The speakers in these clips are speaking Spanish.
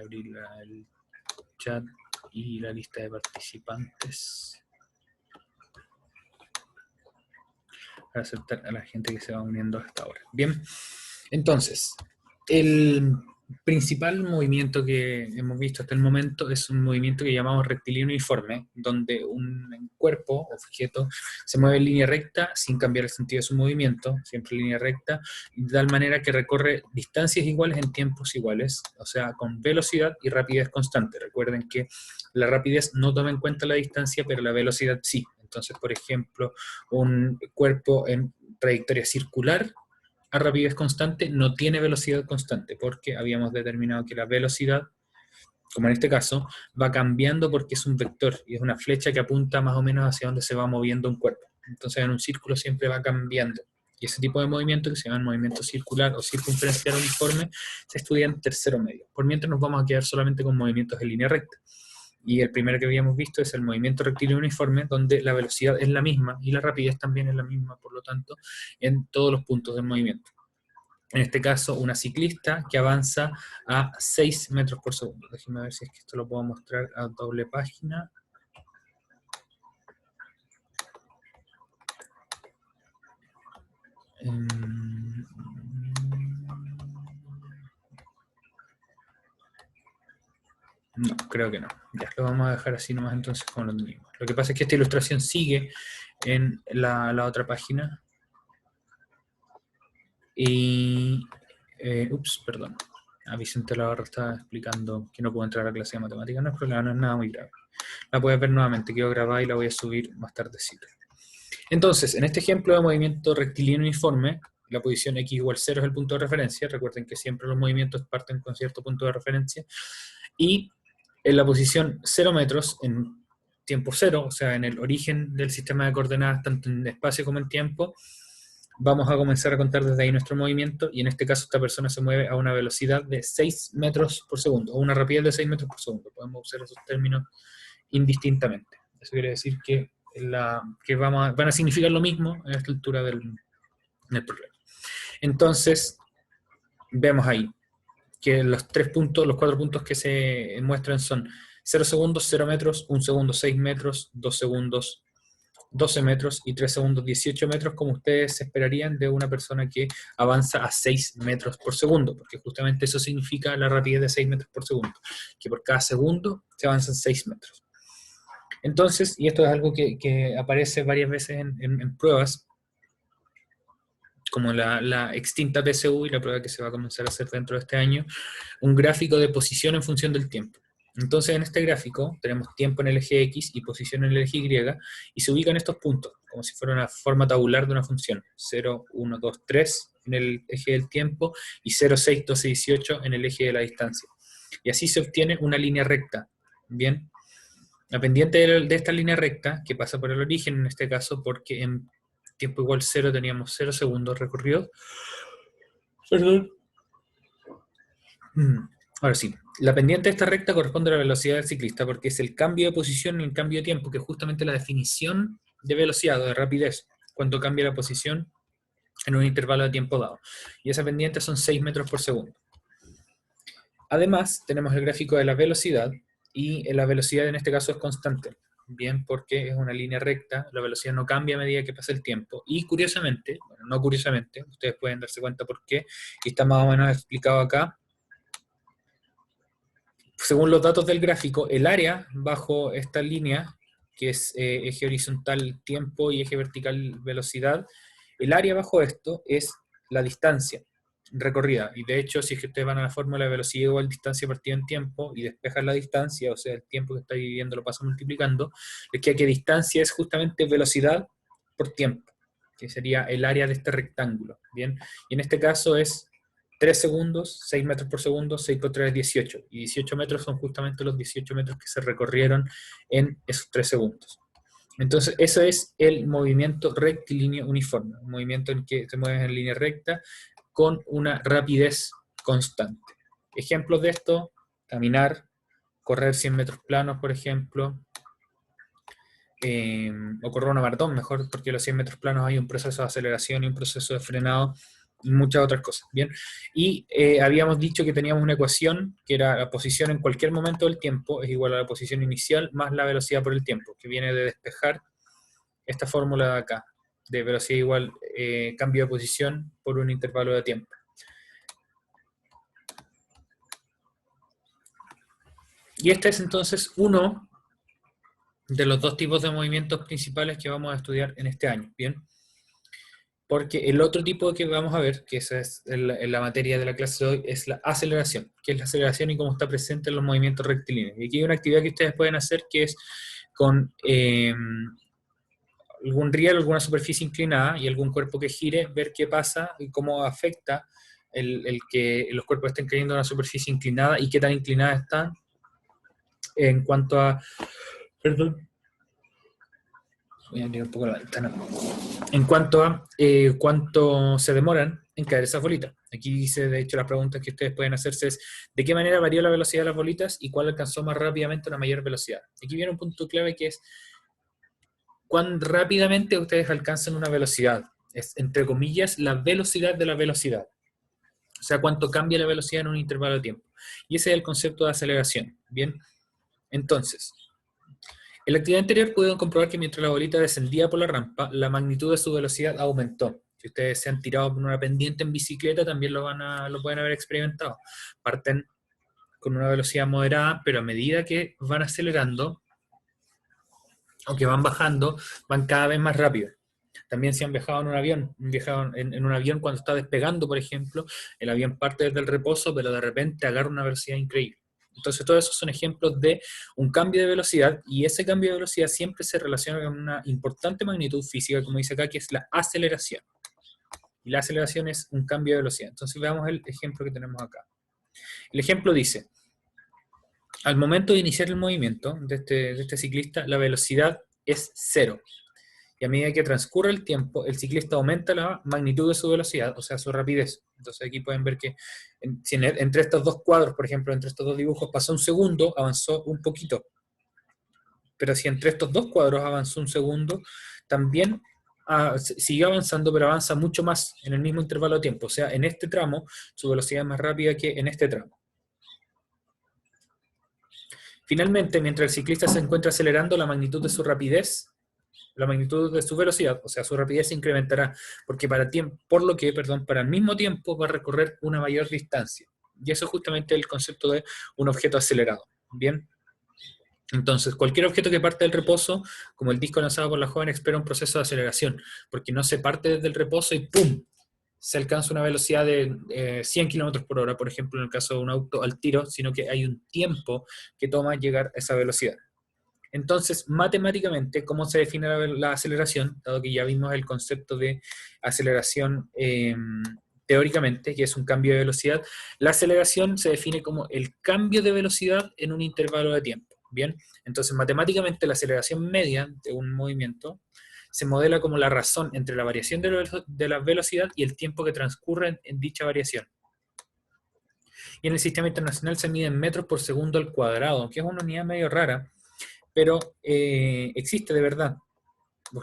abrir el chat y la lista de participantes para aceptar a la gente que se va uniendo hasta ahora. Bien, entonces, el principal movimiento que hemos visto hasta el momento es un movimiento que llamamos rectilíneo uniforme, donde un cuerpo, objeto, se mueve en línea recta sin cambiar el sentido de su movimiento, siempre en línea recta, de tal manera que recorre distancias iguales en tiempos iguales, o sea, con velocidad y rapidez constante. Recuerden que la rapidez no toma en cuenta la distancia, pero la velocidad sí. Entonces, por ejemplo, un cuerpo en trayectoria circular a rapidez constante no tiene velocidad constante, porque habíamos determinado que la velocidad, como en este caso, va cambiando porque es un vector y es una flecha que apunta más o menos hacia donde se va moviendo un cuerpo. Entonces en un círculo siempre va cambiando. Y ese tipo de movimiento, que se llama movimiento circular o circunferencial uniforme, se estudia en tercero medio. Por mientras nos vamos a quedar solamente con movimientos en línea recta. Y el primero que habíamos visto es el movimiento rectilíneo uniforme, donde la velocidad es la misma y la rapidez también es la misma, por lo tanto, en todos los puntos del movimiento. En este caso, una ciclista que avanza a 6 metros por segundo. Déjenme ver si es que esto lo puedo mostrar a doble página. No, creo que no. Ya, lo vamos a dejar así nomás entonces como lo tenemos. Lo que pasa es que esta ilustración sigue en la otra página. Y... perdón. A Vicente Lavarra estaba explicando que no puedo entrar a la clase de matemáticas. No es problema, no es nada muy grave. La puedes ver nuevamente, quedó grabada y la voy a subir más tardecito. Entonces, en este ejemplo de movimiento rectilíneo uniforme, la posición x igual 0 es el punto de referencia. Recuerden que siempre los movimientos parten con cierto punto de referencia. Y en la posición 0 metros, en tiempo 0, o sea, en el origen del sistema de coordenadas, tanto en espacio como en tiempo, vamos a comenzar a contar desde ahí nuestro movimiento, y en este caso esta persona se mueve a una velocidad de 6 metros por segundo, o una rapidez de 6 metros por segundo. Podemos usar esos términos indistintamente. Eso quiere decir que, van a significar lo mismo a esta altura del problema. Entonces, vemos ahí que los 4 puntos que se muestran son 0 segundos, 0 metros, 1 segundo, 6 metros, 2 segundos, 12 metros y 3 segundos, 18 metros, como ustedes esperarían de una persona que avanza a 6 metros por segundo, porque justamente eso significa la rapidez de 6 metros por segundo, que por cada segundo se avanzan 6 metros. Entonces, y esto es algo que aparece varias veces en pruebas, como la extinta PSU y la prueba que se va a comenzar a hacer dentro de este año, un gráfico de posición en función del tiempo. Entonces, en este gráfico tenemos tiempo en el eje X y posición en el eje Y, y se ubican estos puntos, como si fuera una forma tabular de una función. 0, 1, 2, 3 en el eje del tiempo, y 0, 6, 12, 18 en el eje de la distancia. Y así se obtiene una línea recta. Bien, la pendiente de esta línea recta, que pasa por el origen en este caso, porque en tiempo igual 0 teníamos 0 segundos recorridos. Perdón. Ahora sí, la pendiente de esta recta corresponde a la velocidad del ciclista, porque es el cambio de posición y el cambio de tiempo, que es justamente la definición de velocidad o de rapidez, cuando cambia la posición en un intervalo de tiempo dado. Y esa pendiente son 6 metros por segundo. Además, tenemos el gráfico de la velocidad, y la velocidad en este caso es constante. Bien, porque es una línea recta, la velocidad no cambia a medida que pasa el tiempo. Y curiosamente, bueno, no curiosamente, ustedes pueden darse cuenta por qué, y está más o menos explicado acá. Según los datos del gráfico, el área bajo esta línea, que es eje horizontal tiempo y eje vertical velocidad, el área bajo esto es la distancia recorrida. Y de hecho, si es que ustedes van a la fórmula de velocidad igual distancia partida en tiempo y despejan la distancia, o sea, el tiempo que está dividiendo lo pasa multiplicando, es que distancia es justamente velocidad por tiempo, que sería el área de este rectángulo. Bien, y en este caso es 3 segundos, 6 metros por segundo, 6 por 3 es 18. Y 18 metros son justamente los 18 metros que se recorrieron en esos 3 segundos. Entonces, eso es el movimiento rectilíneo uniforme. Un movimiento en que se mueve en línea recta con una rapidez constante. Ejemplos de esto: caminar, correr 100 metros planos, por ejemplo, o correr una maratón, mejor, porque los 100 metros planos hay un proceso de aceleración y un proceso de frenado y muchas otras cosas, ¿bien? Y habíamos dicho que teníamos una ecuación que era la posición en cualquier momento del tiempo es igual a la posición inicial más la velocidad por el tiempo, que viene de despejar esta fórmula de acá, de velocidad igual cambio de posición por un intervalo de tiempo. Y este es entonces uno de los dos tipos de movimientos principales que vamos a estudiar en este año, ¿bien? Porque el otro tipo que vamos a ver, que esa es en la materia de la clase de hoy, es la aceleración, que es la aceleración y cómo está presente en los movimientos rectilíneos. Y aquí hay una actividad que ustedes pueden hacer que es con algún riel, alguna superficie inclinada y algún cuerpo que gire, ver qué pasa y cómo afecta el que los cuerpos estén cayendo en una superficie inclinada y qué tan inclinadas están en cuanto a... Perdón. Voy a abrir un poco la ventana. En cuanto a cuánto se demoran en caer esas bolitas. Aquí dice, de hecho, las preguntas que ustedes pueden hacerse es ¿de qué manera varió la velocidad de las bolitas y cuál alcanzó más rápidamente una mayor velocidad? Aquí viene un punto clave que es cuán rápidamente ustedes alcanzan una velocidad. Es, entre comillas, la velocidad de la velocidad. O sea, cuánto cambia la velocidad en un intervalo de tiempo. Y ese es el concepto de aceleración. Bien, entonces, en la actividad anterior pudieron comprobar que mientras la bolita descendía por la rampa, la magnitud de su velocidad aumentó. Si ustedes se han tirado por una pendiente en bicicleta, también lo pueden haber experimentado. Parten con una velocidad moderada, pero a medida que van acelerando, o que van bajando, van cada vez más rápido. También si han viajado en un avión, en un avión cuando está despegando, por ejemplo, el avión parte desde el reposo, pero de repente agarra una velocidad increíble. Entonces, todos esos son ejemplos de un cambio de velocidad, y ese cambio de velocidad siempre se relaciona con una importante magnitud física, como dice acá, que es la aceleración. Y la aceleración es un cambio de velocidad. Entonces, veamos el ejemplo que tenemos acá. El ejemplo dice, al momento de iniciar el movimiento de este ciclista, la velocidad es 0. Y a medida que transcurre el tiempo, el ciclista aumenta la magnitud de su velocidad, o sea, su rapidez. Entonces aquí pueden ver que si entre estos dos cuadros, por ejemplo, entre estos dos dibujos pasó un segundo, avanzó un poquito. Pero si entre estos dos cuadros avanzó un segundo, también sigue avanzando, pero avanza mucho más en el mismo intervalo de tiempo. O sea, en este tramo, su velocidad es más rápida que en este tramo. Finalmente, mientras el ciclista se encuentra acelerando, la magnitud de su rapidez, la magnitud de su velocidad, o sea, su rapidez se incrementará, porque para el mismo tiempo va a recorrer una mayor distancia. Y eso es justamente el concepto de un objeto acelerado. Bien. Entonces, cualquier objeto que parte del reposo, como el disco lanzado por la joven, espera un proceso de aceleración, porque no se parte desde el reposo y ¡pum!, se alcanza una velocidad de 100 km por hora, por ejemplo, en el caso de un auto al tiro, sino que hay un tiempo que toma llegar a esa velocidad. Entonces, matemáticamente, ¿cómo se define la aceleración? Dado que ya vimos el concepto de aceleración teóricamente, que es un cambio de velocidad, la aceleración se define como el cambio de velocidad en un intervalo de tiempo. Bien, entonces matemáticamente la aceleración media de un movimiento se modela como la razón entre la variación de la velocidad y el tiempo que transcurre en dicha variación. Y en el sistema internacional se mide en metros por segundo al cuadrado, que es una unidad medio rara, pero existe de verdad.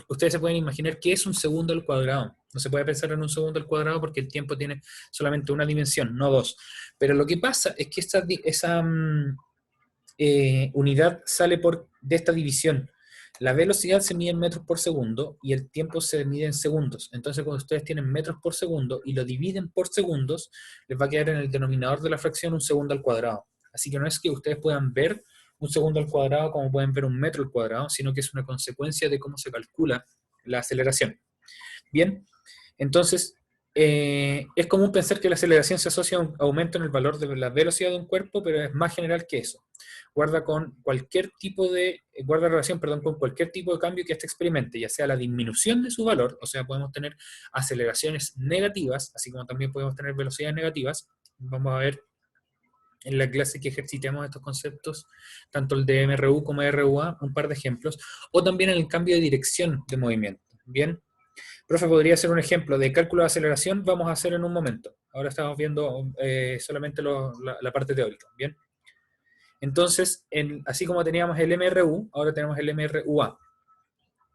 Ustedes se pueden imaginar qué es un segundo al cuadrado. No se puede pensar en un segundo al cuadrado porque el tiempo tiene solamente una dimensión, no dos. Pero lo que pasa es que esa unidad sale de esta división. La velocidad se mide en metros por segundo y el tiempo se mide en segundos. Entonces, cuando ustedes tienen metros por segundo y lo dividen por segundos, les va a quedar en el denominador de la fracción un segundo al cuadrado. Así que no es que ustedes puedan ver un segundo al cuadrado como pueden ver un metro al cuadrado, sino que es una consecuencia de cómo se calcula la aceleración. Bien, entonces es común pensar que la aceleración se asocia a un aumento en el valor de la velocidad de un cuerpo, pero es más general que eso. Guarda relación con cualquier tipo de cambio que éste experimente, ya sea la disminución de su valor, o sea, podemos tener aceleraciones negativas, así como también podemos tener velocidades negativas. Vamos a ver en la clase que ejercitemos estos conceptos, tanto el de MRU como de RUA, un par de ejemplos, o también en el cambio de dirección de movimiento. Bien, profe, podría ser un ejemplo de cálculo de aceleración, vamos a hacer en un momento. Ahora estamos viendo solamente la parte teórica. Bien, entonces, así como teníamos el MRU, ahora tenemos el MRUA,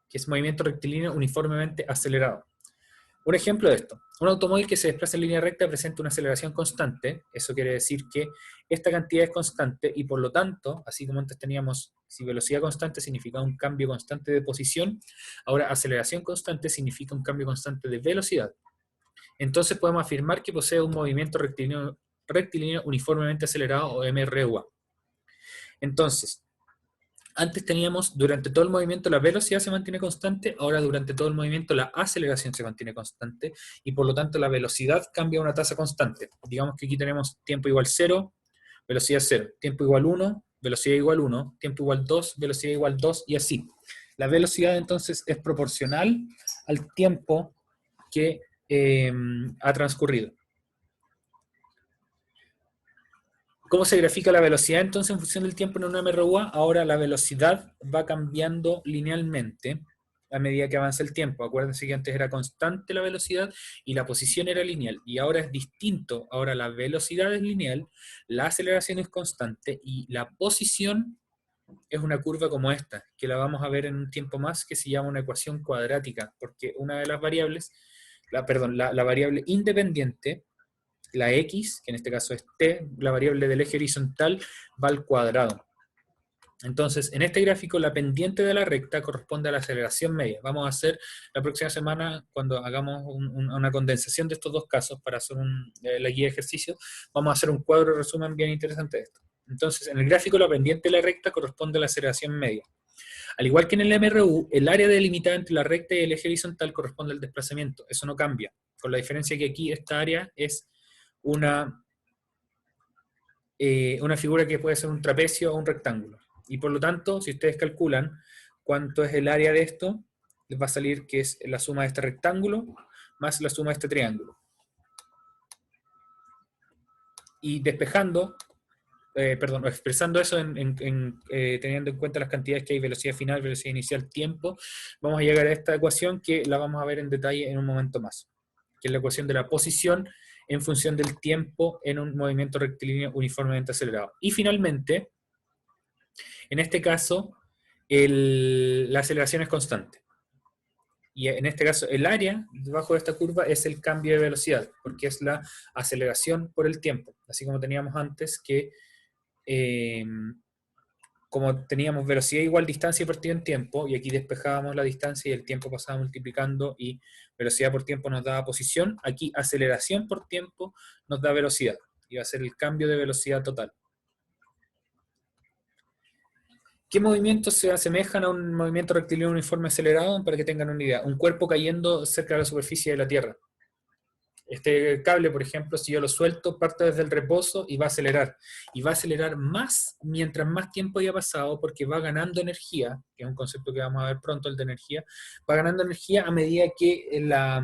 que es movimiento rectilíneo uniformemente acelerado. Un ejemplo de esto, un automóvil que se desplaza en línea recta presenta una aceleración constante, eso quiere decir que esta cantidad es constante y por lo tanto, así como antes teníamos, si velocidad constante significa un cambio constante de posición, ahora aceleración constante significa un cambio constante de velocidad. Entonces podemos afirmar que posee un movimiento rectilíneo uniformemente acelerado o MRUA. Entonces, antes teníamos durante todo el movimiento la velocidad se mantiene constante, ahora durante todo el movimiento la aceleración se mantiene constante y por lo tanto la velocidad cambia a una tasa constante. Digamos que aquí tenemos tiempo igual 0, velocidad 0, tiempo igual 1, velocidad igual 1, tiempo igual 2, velocidad igual 2 y así. La velocidad entonces es proporcional al tiempo que ha transcurrido. ¿Cómo se grafica la velocidad entonces en función del tiempo en una MRUA? Ahora la velocidad va cambiando linealmente a medida que avanza el tiempo. Acuérdense que antes era constante la velocidad y la posición era lineal. Y ahora es distinto. Ahora la velocidad es lineal, la aceleración es constante y la posición es una curva como esta, que la vamos a ver en un tiempo más, que se llama una ecuación cuadrática, porque una de las variables, la variable independiente, la x, que en este caso es t, la variable del eje horizontal, va al cuadrado. Entonces, en este gráfico, la pendiente de la recta corresponde a la aceleración media. Vamos a hacer la próxima semana, cuando hagamos una condensación de estos dos casos para hacer la guía de ejercicio, vamos a hacer un cuadro de resumen bien interesante de esto. Entonces, en el gráfico, la pendiente de la recta corresponde a la aceleración media. Al igual que en el MRU, el área delimitada entre la recta y el eje horizontal corresponde al desplazamiento. Eso no cambia, con la diferencia que aquí esta área es una figura que puede ser un trapecio o un rectángulo. Y por lo tanto, si ustedes calculan cuánto es el área de esto, les va a salir que es la suma de este rectángulo más la suma de este triángulo. Y despejando, expresando eso teniendo en cuenta las cantidades que hay, velocidad final, velocidad inicial, tiempo, vamos a llegar a esta ecuación que la vamos a ver en detalle en un momento más, que es la ecuación de la posición en función del tiempo en un movimiento rectilíneo uniformemente acelerado. Y finalmente, en este caso, la aceleración es constante. Y en este caso, el área debajo de esta curva es el cambio de velocidad, porque es la aceleración por el tiempo. Así como teníamos antes que, como teníamos velocidad igual distancia partido en tiempo, y aquí despejábamos la distancia y el tiempo pasaba multiplicando, y velocidad por tiempo nos daba posición, aquí aceleración por tiempo nos da velocidad, y va a ser el cambio de velocidad total. ¿Qué movimientos se asemejan a un movimiento rectilíneo uniforme acelerado? Para que tengan una idea. Un cuerpo cayendo cerca de la superficie de la Tierra. Este cable, por ejemplo, si yo lo suelto, parte desde el reposo y va a acelerar. Y va a acelerar más mientras más tiempo haya pasado, porque va ganando energía, que es un concepto que vamos a ver pronto, el de energía, va ganando energía a medida que la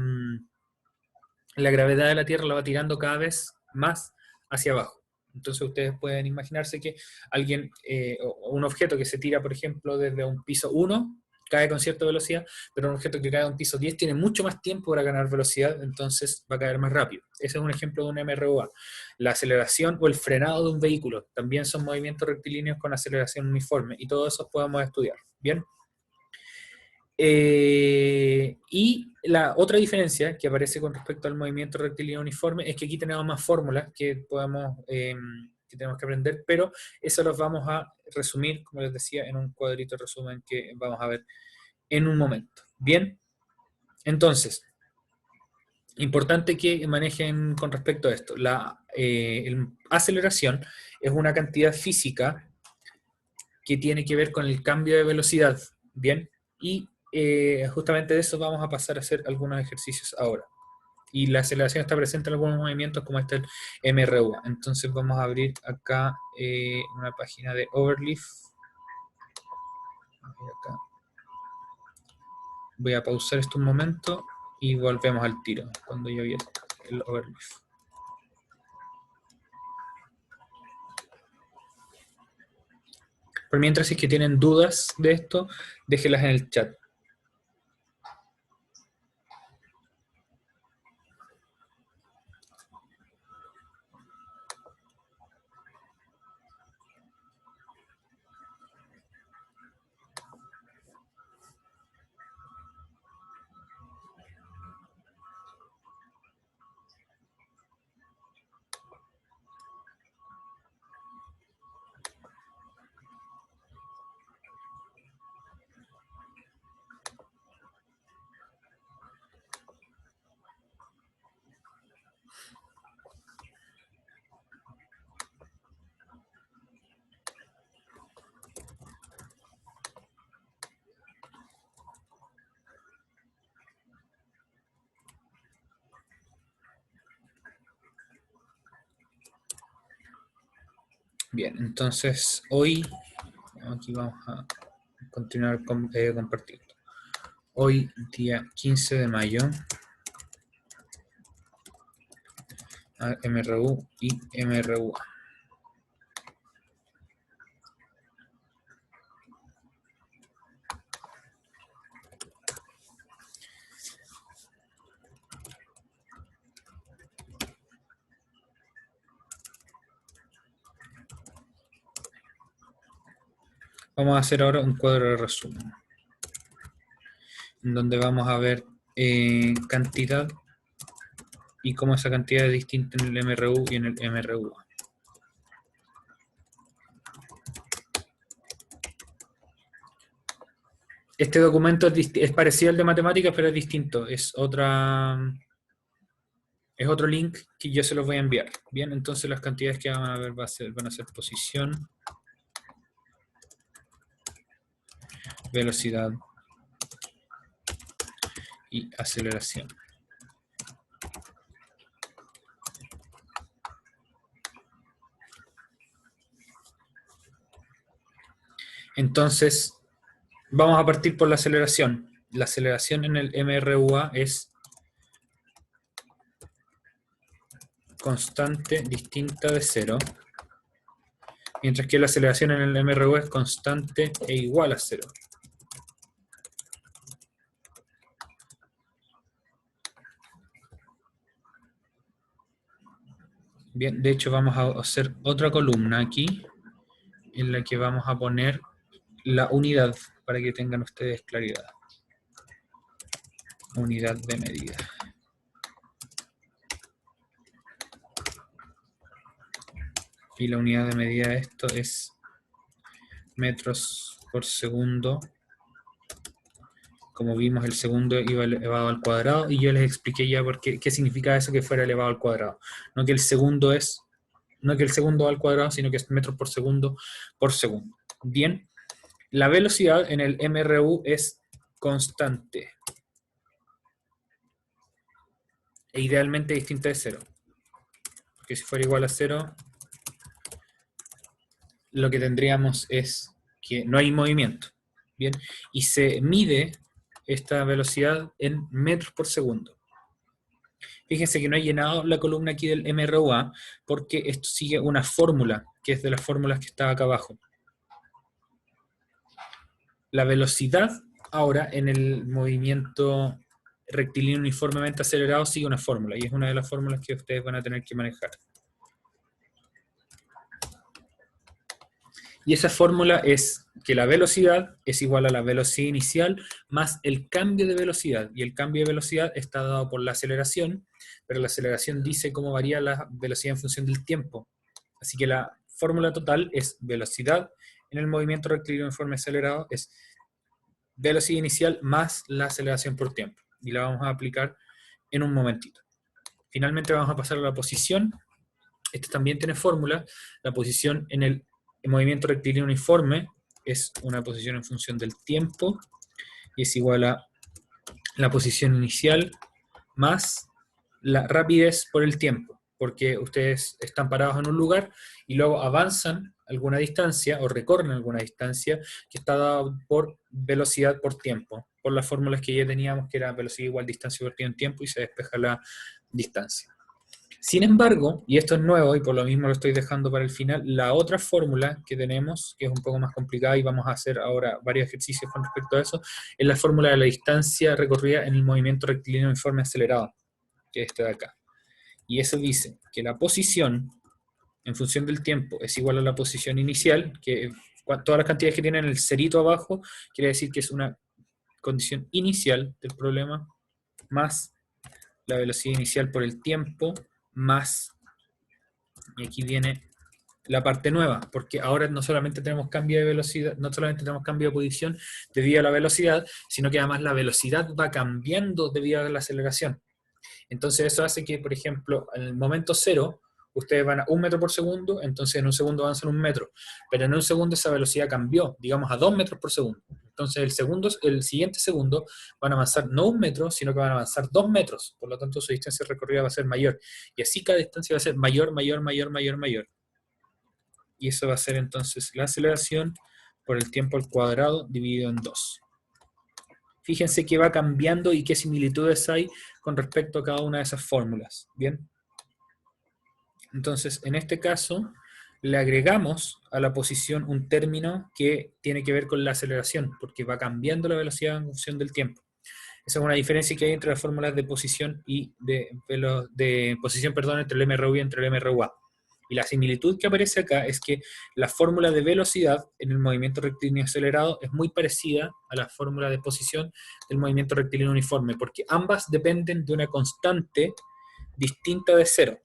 gravedad de la Tierra la va tirando cada vez más hacia abajo. Entonces ustedes pueden imaginarse que alguien, o un objeto que se tira, por ejemplo, desde un piso 1, cae con cierta velocidad, pero un objeto que cae de un piso 10 tiene mucho más tiempo para ganar velocidad, entonces va a caer más rápido. Ese es un ejemplo de un MRUA. La aceleración o el frenado de un vehículo también son movimientos rectilíneos con aceleración uniforme, y todo eso podemos estudiar. ¿Bien? Y la otra diferencia que aparece con respecto al movimiento rectilíneo uniforme es que aquí tenemos más fórmulas que que tenemos que aprender, pero eso los vamos a resumir, como les decía, en un cuadrito de resumen que vamos a ver en un momento. Bien, entonces, importante que manejen con respecto a esto. La aceleración es una cantidad física que tiene que ver con el cambio de velocidad, ¿bien? Y justamente de eso vamos a pasar a hacer algunos ejercicios ahora. Y la aceleración está presente en algunos movimientos como este el MRU. Entonces vamos a abrir acá una página de Overleaf. Acá. Voy a pausar esto un momento y volvemos al tiro cuando yo vi el Overleaf. Por mientras, si es que tienen dudas de esto, déjenlas en el chat. Bien, entonces hoy, aquí vamos a continuar compartiendo. Hoy, día 15 de mayo, MRU y MRUA. Vamos a hacer ahora un cuadro de resumen, en donde vamos a ver cantidad y cómo esa cantidad es distinta en el MRU y en el MRUA. Este documento es parecido al de matemáticas, pero es distinto. Es otro link que yo se los voy a enviar. Bien, entonces las cantidades que van a ver van a ser posición, velocidad y aceleración. Entonces, vamos a partir por la aceleración. La aceleración en el MRUA es constante distinta de cero, mientras que la aceleración en el MRUA es constante e igual a cero. Bien, de hecho vamos a hacer otra columna aquí, en la que vamos a poner la unidad, para que tengan ustedes claridad. Unidad de medida. Y la unidad de medida de esto es metros por segundo. Como vimos, el segundo iba elevado al cuadrado, y yo les expliqué ya qué significa eso, que fuera elevado al cuadrado. No que el segundo va al cuadrado, sino que es metros por segundo por segundo. Bien, la velocidad en el MRU es constante e idealmente distinta de cero. Porque si fuera igual a cero, lo que tendríamos es que no hay movimiento. Bien, y se mide esta velocidad en metros por segundo. Fíjense que no he llenado la columna aquí del MRUA porque esto sigue una fórmula, que es de las fórmulas que está acá abajo. La velocidad ahora en el movimiento rectilíneo uniformemente acelerado sigue una fórmula, y es una de las fórmulas que ustedes van a tener que manejar. Y esa fórmula es que la velocidad es igual a la velocidad inicial más el cambio de velocidad. Y el cambio de velocidad está dado por la aceleración, pero la aceleración dice cómo varía la velocidad en función del tiempo. Así que la fórmula total es velocidad en el movimiento rectilíneo uniforme acelerado, es velocidad inicial más la aceleración por tiempo. Y la vamos a aplicar en un momentito. Finalmente vamos a pasar a la posición. Este también tiene fórmula. La posición en el movimiento rectilíneo uniforme es una posición en función del tiempo, y es igual a la posición inicial más la rapidez por el tiempo, porque ustedes están parados en un lugar y luego avanzan alguna distancia o recorren alguna distancia que está dada por velocidad por tiempo, por las fórmulas que ya teníamos, que era velocidad igual distancia por tiempo, y se despeja la distancia. Sin embargo, y esto es nuevo y por lo mismo lo estoy dejando para el final, la otra fórmula que tenemos, que es un poco más complicada y vamos a hacer ahora varios ejercicios con respecto a eso, es la fórmula de la distancia recorrida en el movimiento rectilíneo uniforme acelerado, que es este de acá. Y eso dice que la posición en función del tiempo es igual a la posición inicial, que todas las cantidades que tienen el cerito abajo, quiere decir que es una condición inicial del problema, más la velocidad inicial por el tiempo, más, y aquí viene la parte nueva, porque ahora no solamente tenemos cambio de velocidad, no solamente tenemos cambio de posición debido a la velocidad, sino que además la velocidad va cambiando debido a la aceleración. Entonces eso hace que, por ejemplo, en el momento cero, ustedes van a 1 metro por segundo, entonces en un segundo avanzan 1 metro, pero en un segundo esa velocidad cambió, digamos a 2 metros por segundo. Entonces el siguiente segundo van a avanzar no 1 metro, sino que van a avanzar 2 metros, por lo tanto su distancia recorrida va a ser mayor. Y así cada distancia va a ser mayor, mayor, mayor, mayor, mayor. y eso va a ser entonces la aceleración por el tiempo al cuadrado dividido en 2. Fíjense que va cambiando y qué similitudes hay con respecto a cada una de esas fórmulas. ¿Bien? Entonces, en este caso, le agregamos a la posición un término que tiene que ver con la aceleración, porque va cambiando la velocidad en función del tiempo. Esa es una diferencia que hay entre las fórmulas de posición y de posición, perdón, entre el MRU y entre el MRUA. Y la similitud que aparece acá es que la fórmula de velocidad en el movimiento rectilíneo acelerado es muy parecida a la fórmula de posición del movimiento rectilíneo uniforme, porque ambas dependen de una constante distinta de cero.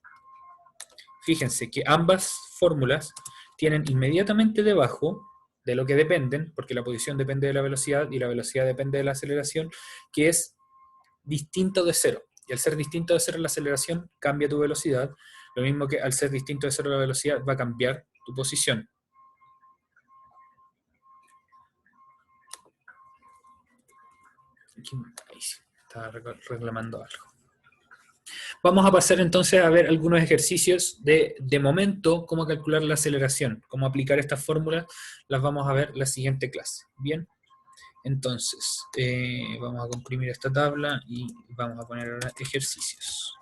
Fíjense que ambas fórmulas tienen inmediatamente debajo de lo que dependen, porque la posición depende de la velocidad y la velocidad depende de la aceleración, que es distinto de cero. Y al ser distinto de cero la aceleración, cambia tu velocidad. Lo mismo que al ser distinto de cero la velocidad, va a cambiar tu posición. Ahí sí, estaba reclamando algo. Vamos a pasar entonces a ver algunos ejercicios de momento, cómo calcular la aceleración, cómo aplicar estas fórmulas, las vamos a ver en la siguiente clase. Bien, entonces, vamos a comprimir esta tabla y vamos a poner ahora ejercicios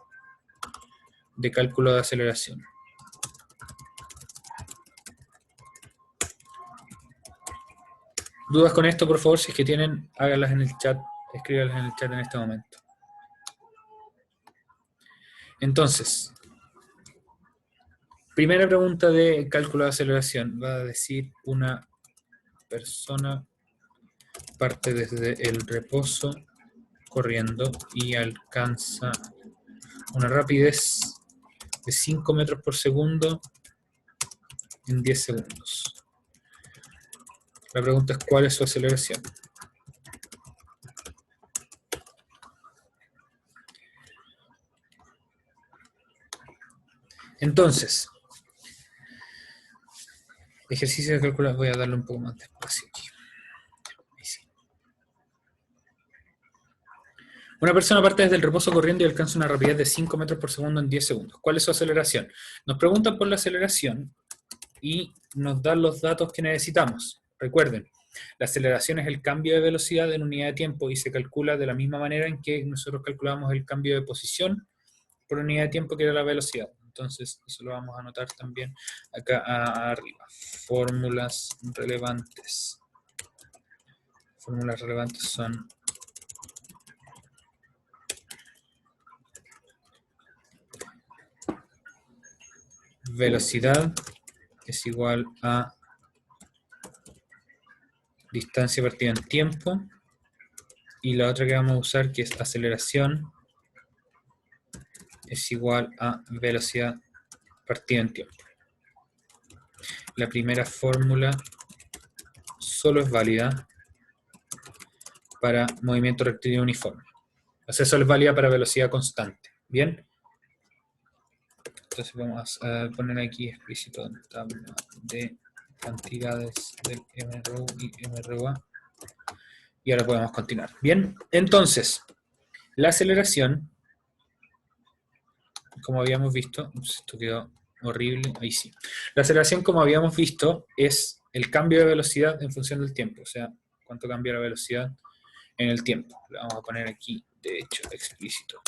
de cálculo de aceleración. ¿Dudas con esto, por favor? Si es que tienen, háganlas en el chat, escríbanlas en el chat en este momento. Entonces, primera pregunta de cálculo de aceleración. Va a decir una persona parte desde el reposo corriendo y alcanza una rapidez de 5 metros por segundo en 10 segundos. La pregunta es ¿cuál es su aceleración? Entonces, ejercicio de cálculo, voy a darle un poco más de espacio aquí. Ahí sí. Una persona parte desde el reposo corriendo y alcanza una rapidez de 5 metros por segundo en 10 segundos. ¿Cuál es su aceleración? Nos preguntan por la aceleración y nos dan los datos que necesitamos. Recuerden, la aceleración es el cambio de velocidad en unidad de tiempo y se calcula de la misma manera en que nosotros calculamos el cambio de posición por unidad de tiempo, que era la velocidad. Entonces, eso lo vamos a anotar también acá arriba. Fórmulas relevantes. Fórmulas relevantes son velocidad es igual a distancia partida en tiempo, y la otra que vamos a usar, que es aceleración, es igual a velocidad partida en tiempo. La primera fórmula solo es válida para movimiento rectilíneo uniforme. O sea, solo es válida para velocidad constante. ¿Bien? Entonces vamos a poner aquí explícito en tabla de cantidades del MRU y MRUA. Y ahora podemos continuar. Bien, entonces, la aceleración, como habíamos visto, esto quedó horrible, ahí sí. La aceleración, como habíamos visto, es el cambio de velocidad en función del tiempo, o sea, cuánto cambia la velocidad en el tiempo. Lo vamos a poner aquí, de hecho, explícito.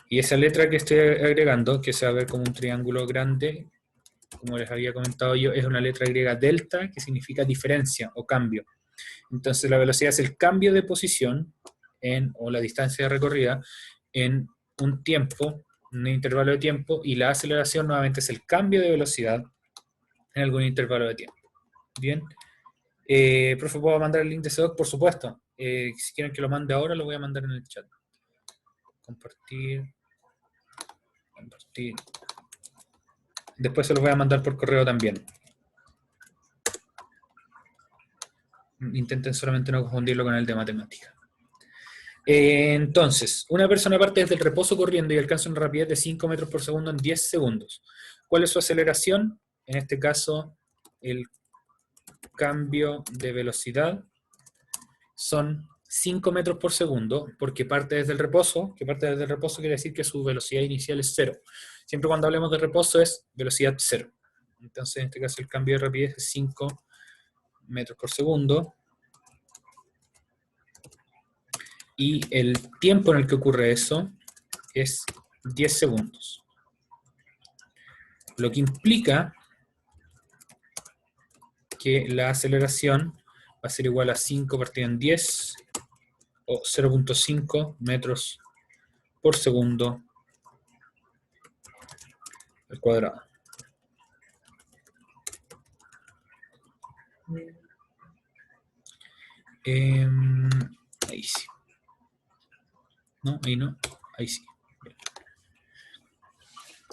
Y esa letra que estoy agregando, que se va a ver como un triángulo grande, como les había comentado yo, es una letra griega delta, que significa diferencia o cambio. Entonces la velocidad es el cambio de posición o la distancia recorrida en un tiempo, un intervalo de tiempo, y la aceleración nuevamente es el cambio de velocidad en algún intervalo de tiempo. Bien. Profe, ¿puedo mandar el link de SEDOC? Por supuesto. Si quieren que lo mande ahora, lo voy a mandar en el chat. Compartir. Compartir. Después se los voy a mandar por correo también. Intenten solamente no confundirlo con el de matemática. Entonces, una persona parte desde el reposo corriendo y alcanza una rapidez de 5 metros por segundo en 10 segundos. ¿Cuál es su aceleración? En este caso, el cambio de velocidad son 5 metros por segundo, porque parte desde el reposo, que parte desde el reposo quiere decir que su velocidad inicial es 0. Siempre cuando hablemos de reposo es velocidad 0. Entonces, en este caso, el cambio de rapidez es 5 metros por segundo. Y el tiempo en el que ocurre eso es 10 segundos. Lo que implica que la aceleración va a ser igual a 5 partido en 10 o 0.5 metros por segundo al cuadrado. Ahí sí. No, ahí no. Ahí sí.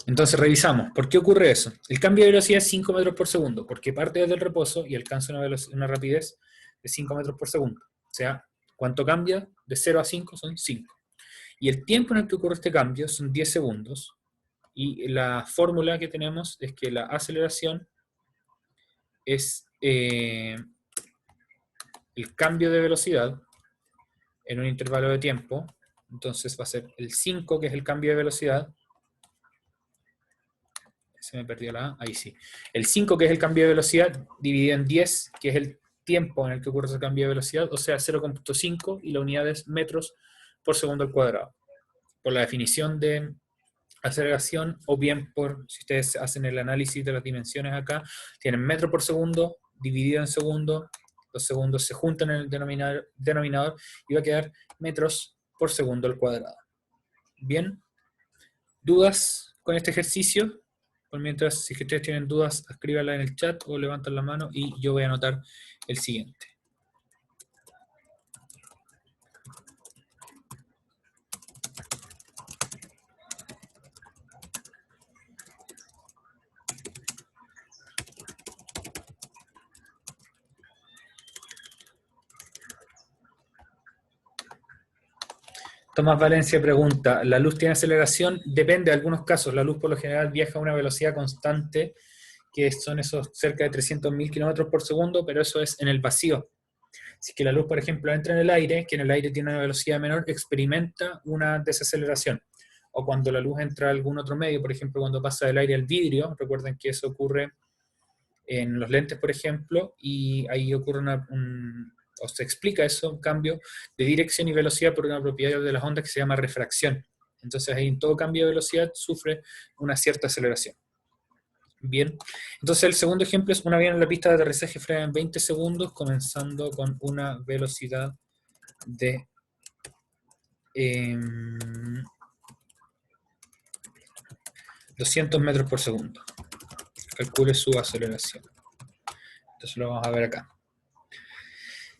Entonces revisamos. ¿Por qué ocurre eso? El cambio de velocidad es 5 metros por segundo, porque parte desde el reposo y alcanza una rapidez de 5 metros por segundo. O sea, ¿cuánto cambia? De 0 a 5 son 5. Y el tiempo en el que ocurre este cambio son 10 segundos. Y la fórmula que tenemos es que la aceleración es el cambio de velocidad en un intervalo de tiempo. Entonces va a ser el 5, que es el cambio de velocidad. Se me perdió la A, ahí sí. El 5, que es el cambio de velocidad, dividido en 10, que es el tiempo en el que ocurre ese cambio de velocidad, o sea, 0.5, y la unidad es metros por segundo al cuadrado. Por la definición de aceleración, o bien por, si ustedes hacen el análisis de las dimensiones acá, tienen metro por segundo, dividido en segundo, los segundos se juntan en el denominador y va a quedar metros por segundo al cuadrado. Bien, ¿dudas con este ejercicio? Por mientras, si ustedes tienen dudas, escríbanlas en el chat o levantan la mano y yo voy a anotar el siguiente. Tomás Valencia pregunta, ¿la luz tiene aceleración? Depende de algunos casos. La luz por lo general viaja a una velocidad constante, que son esos cerca de 300.000 kilómetros por segundo, pero eso es en el vacío. Si que la luz, por ejemplo, entra en el aire, que en el aire tiene una velocidad menor, experimenta una desaceleración. O cuando la luz entra a algún otro medio, por ejemplo, cuando pasa del aire al vidrio, recuerden que eso ocurre en los lentes, por ejemplo, y ahí ocurre o se explica eso, un cambio de dirección y velocidad por una propiedad de las ondas que se llama refracción. Entonces ahí en todo cambio de velocidad sufre una cierta aceleración. Bien, entonces el segundo ejemplo es un avión en la pista de aterrizaje frena en 20 segundos, comenzando con una velocidad de 200 metros por segundo. Calcule su aceleración. Entonces lo vamos a ver acá.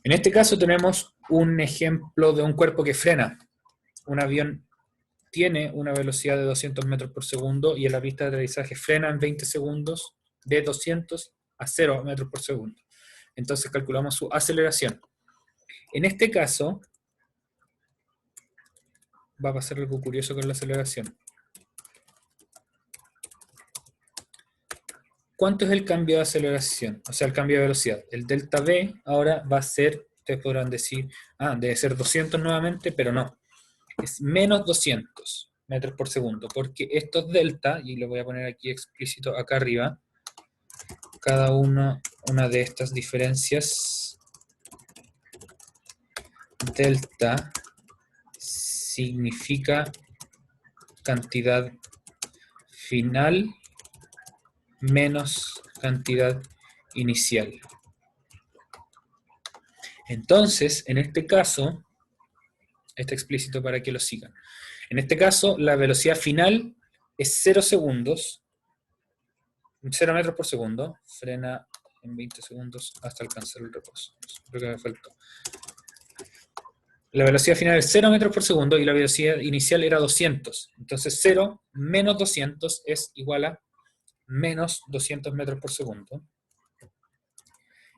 En este caso tenemos un ejemplo de un cuerpo que frena. Un avión tiene una velocidad de 200 metros por segundo y en la pista de aterrizaje frena en 20 segundos de 200 a 0 metros por segundo. Entonces calculamos su aceleración. En este caso, va a pasar algo curioso con la aceleración. ¿Cuánto es el cambio de aceleración? O sea, el cambio de velocidad. El delta V ahora va a ser, ustedes podrán decir, debe ser 200 nuevamente, pero no. Es menos 200 metros por segundo, porque estos delta, y lo voy a poner aquí explícito acá arriba, cada una de estas diferencias, delta significa cantidad final menos cantidad inicial. Entonces, en este caso, está explícito para que lo sigan. En este caso, la velocidad final es 0 segundos, 0 metros por segundo, frena en 20 segundos hasta alcanzar el reposo. Creo que me faltó. La velocidad final es 0 metros por segundo y la velocidad inicial era 200. Entonces 0 menos 200 es igual a menos 200 metros por segundo.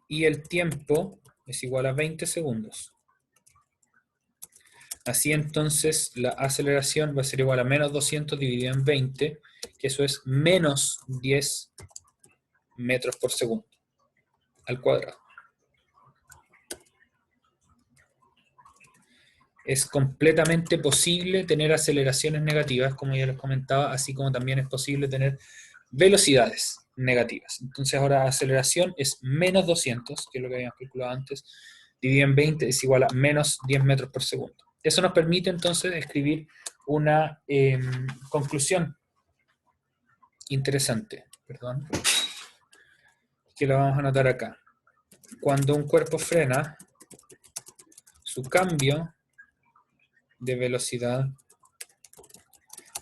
Y el tiempo es igual a 20 segundos. Así entonces la aceleración va a ser igual a menos 200 dividido en 20, que eso es menos 10 metros por segundo al cuadrado. Es completamente posible tener aceleraciones negativas, como ya les comentaba, así como también es posible tener velocidades negativas. Entonces ahora aceleración es menos 200, que es lo que habíamos calculado antes, dividido en 20 es igual a menos 10 metros por segundo. Eso nos permite entonces escribir una conclusión interesante, perdón, que la vamos a anotar acá. Cuando un cuerpo frena, su cambio de velocidad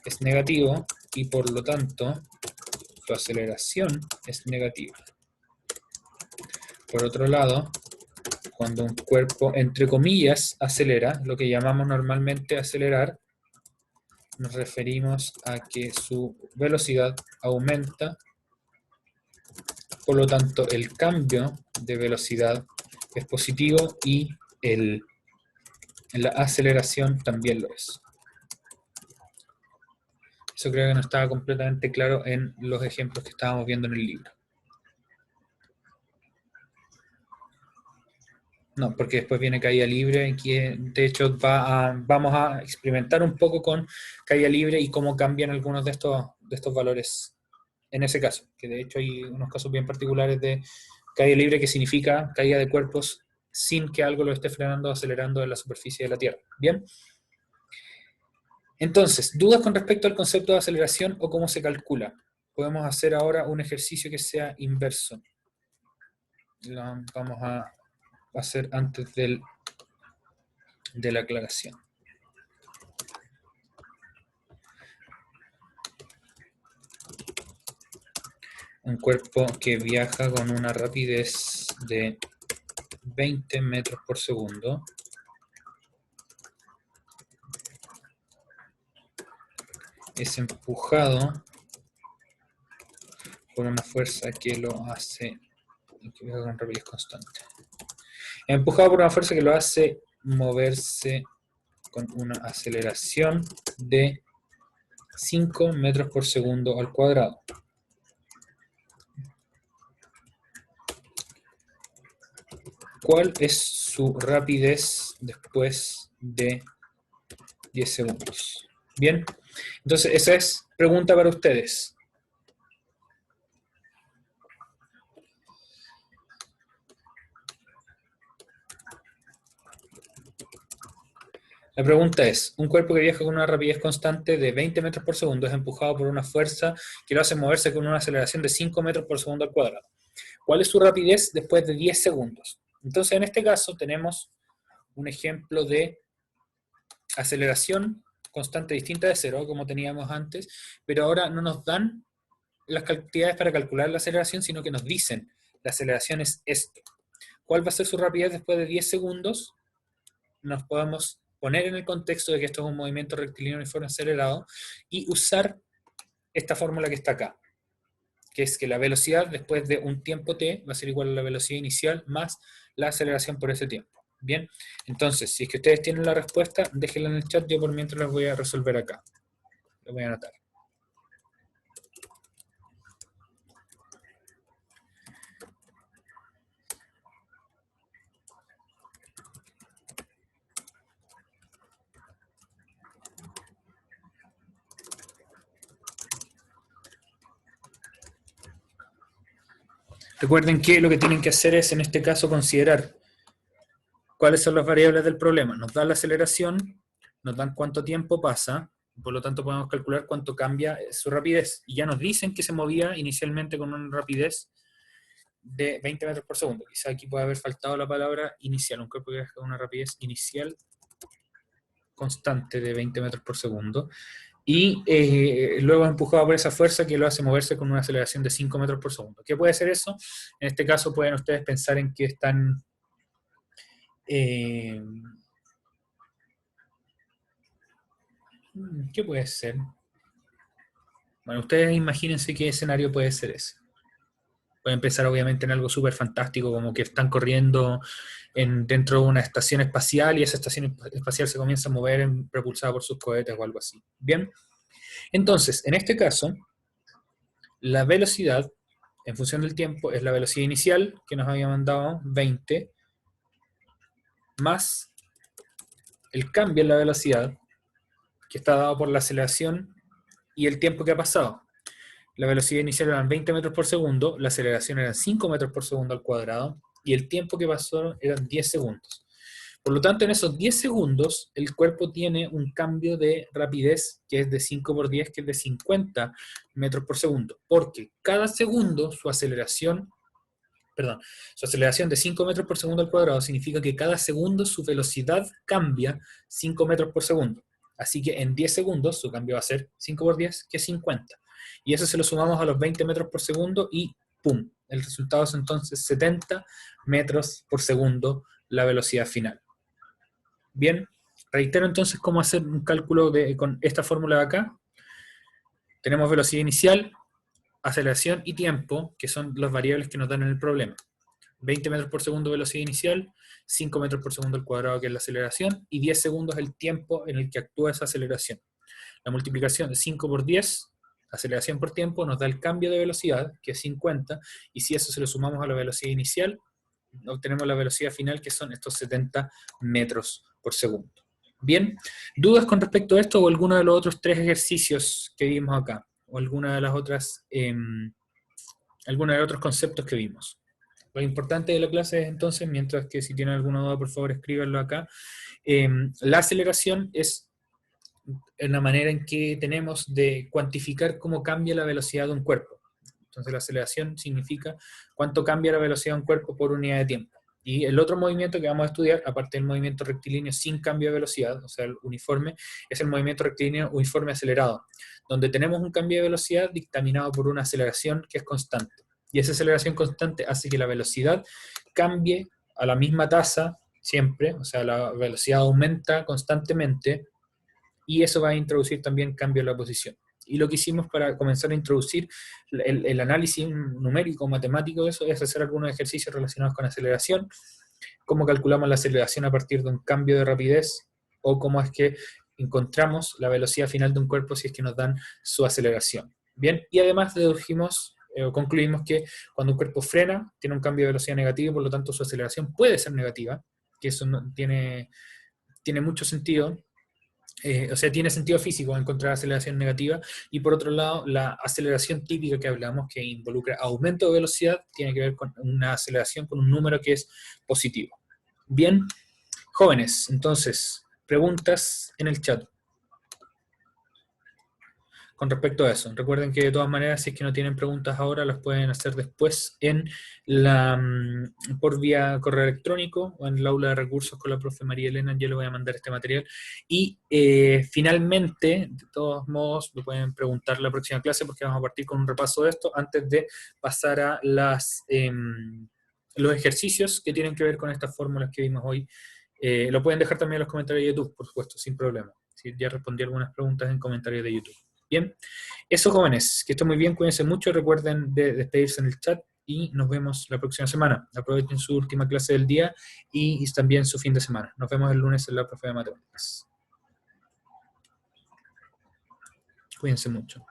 es negativo y por lo tanto su aceleración es negativa. Por otro lado, cuando un cuerpo, entre comillas, acelera, lo que llamamos normalmente acelerar, nos referimos a que su velocidad aumenta, por lo tanto el cambio de velocidad es positivo y la aceleración también lo es. Eso creo que no estaba completamente claro en los ejemplos que estábamos viendo en el libro. No, porque después viene caída libre, que de hecho vamos a experimentar un poco con caída libre y cómo cambian algunos de estos valores en ese caso, que de hecho hay unos casos bien particulares de caída libre que significa caída de cuerpos sin que algo lo esté frenando o acelerando en la superficie de la Tierra. ¿Bien? Entonces, ¿dudas con respecto al concepto de aceleración o cómo se calcula? Podemos hacer ahora un ejercicio que sea inverso. Lo vamos a hacer antes de la aclaración. Un cuerpo que viaja con una rapidez de 20 metros por segundo es empujado por una fuerza que lo hace, que viaja con rapidez constante. Es empujado por una fuerza que lo hace moverse con una aceleración de 5 metros por segundo al cuadrado. ¿Cuál es su rapidez después de 10 segundos? Bien, entonces esa es pregunta para ustedes. La pregunta es, un cuerpo que viaja con una rapidez constante de 20 metros por segundo es empujado por una fuerza que lo hace moverse con una aceleración de 5 metros por segundo al cuadrado. ¿Cuál es su rapidez después de 10 segundos? Entonces, en este caso tenemos un ejemplo de aceleración constante distinta de cero, como teníamos antes, pero ahora no nos dan las cantidades para calcular la aceleración, sino que nos dicen, la aceleración es esto. ¿Cuál va a ser su rapidez después de 10 segundos? Nos podemos poner en el contexto de que esto es un movimiento rectilíneo uniforme acelerado y usar esta fórmula que está acá, que es que la velocidad después de un tiempo t va a ser igual a la velocidad inicial más la aceleración por ese tiempo. Bien, entonces, si es que ustedes tienen la respuesta, déjenla en el chat, yo por mientras las voy a resolver acá. Lo voy a anotar. Recuerden que lo que tienen que hacer es, en este caso, considerar cuáles son las variables del problema. Nos dan la aceleración, nos dan cuánto tiempo pasa, por lo tanto podemos calcular cuánto cambia su rapidez. Y ya nos dicen que se movía inicialmente con una rapidez de 20 metros por segundo. Quizá aquí puede haber faltado la palabra inicial, un cuerpo que viaja con una rapidez inicial constante de 20 metros por segundo. Y luego es empujado por esa fuerza que lo hace moverse con una aceleración de 5 metros por segundo. ¿Qué puede ser eso? En este caso pueden ustedes pensar en que están... ¿qué puede ser? Bueno, ustedes imagínense qué escenario puede ser ese. Pueden pensar obviamente en algo súper fantástico, como que están corriendo dentro de una estación espacial y esa estación espacial se comienza a mover propulsada por sus cohetes o algo así. Bien, entonces, en este caso, la velocidad, en función del tiempo, es la velocidad inicial, que nos había mandado 20, más el cambio en la velocidad, que está dado por la aceleración y el tiempo que ha pasado. La velocidad inicial eran 20 metros por segundo, la aceleración era 5 metros por segundo al cuadrado, y el tiempo que pasó eran 10 segundos. Por lo tanto, en esos 10 segundos, el cuerpo tiene un cambio de rapidez que es de 5 por 10, que es de 50 metros por segundo, porque cada segundo su aceleración de 5 metros por segundo al cuadrado significa que cada segundo su velocidad cambia 5 metros por segundo. Así que en 10 segundos su cambio va a ser 5 por 10, que es 50. Y eso se lo sumamos a los 20 metros por segundo y ¡pum! El resultado es entonces 70 metros por segundo la velocidad final. Bien, reitero entonces cómo hacer un cálculo con esta fórmula de acá. Tenemos velocidad inicial, aceleración y tiempo, que son las variables que nos dan en el problema. 20 metros por segundo velocidad inicial, 5 metros por segundo al cuadrado, que es la aceleración, y 10 segundos el tiempo en el que actúa esa aceleración. La multiplicación de 5 por 10, aceleración por tiempo, nos da el cambio de velocidad, que es 50, y si eso se lo sumamos a la velocidad inicial, obtenemos la velocidad final, que son estos 70 metros por segundo. Bien, ¿dudas con respecto a esto o alguno de los otros 3 ejercicios que vimos acá? O alguna de las otras, alguno de los otros conceptos que vimos. Lo importante de la clase es entonces, mientras que si tienen alguna duda, por favor escríbanlo acá. La aceleración es una manera en que tenemos de cuantificar cómo cambia la velocidad de un cuerpo. Entonces la aceleración significa cuánto cambia la velocidad de un cuerpo por unidad de tiempo. Y el otro movimiento que vamos a estudiar, aparte del movimiento rectilíneo sin cambio de velocidad, o sea, el uniforme, es el movimiento rectilíneo uniforme acelerado, donde tenemos un cambio de velocidad dictaminado por una aceleración que es constante. Y esa aceleración constante hace que la velocidad cambie a la misma tasa siempre, o sea, la velocidad aumenta constantemente, y eso va a introducir también cambio en la posición. Y lo que hicimos para comenzar a introducir el análisis numérico, matemático de eso, es hacer algunos ejercicios relacionados con aceleración, cómo calculamos la aceleración a partir de un cambio de rapidez, o cómo es que encontramos la velocidad final de un cuerpo si es que nos dan su aceleración. Bien, y además dedujimos, concluimos que cuando un cuerpo frena, tiene un cambio de velocidad negativo, y por lo tanto su aceleración puede ser negativa, que eso no, tiene mucho sentido. O sea, tiene sentido físico encontrar aceleración negativa, y por otro lado, la aceleración típica que hablamos, que involucra aumento de velocidad, tiene que ver con una aceleración con un número que es positivo. Bien, jóvenes, entonces, preguntas en el chat con respecto a eso. Recuerden que de todas maneras, si es que no tienen preguntas ahora, las pueden hacer después por vía correo electrónico o en el aula de recursos con la profe María Elena. Yo le voy a mandar este material. Y finalmente, de todos modos, lo pueden preguntar la próxima clase, porque vamos a partir con un repaso de esto antes de pasar a los ejercicios que tienen que ver con estas fórmulas que vimos hoy. Lo pueden dejar también en los comentarios de YouTube, por supuesto, sin problema. ¿Sí? Ya respondí algunas preguntas en comentarios de YouTube. Bien, eso, jóvenes, que estén muy bien, cuídense mucho, recuerden de despedirse en el chat y nos vemos la próxima semana. Aprovechen su última clase del día y también su fin de semana. Nos vemos el lunes en la profe de matemáticas. Cuídense mucho.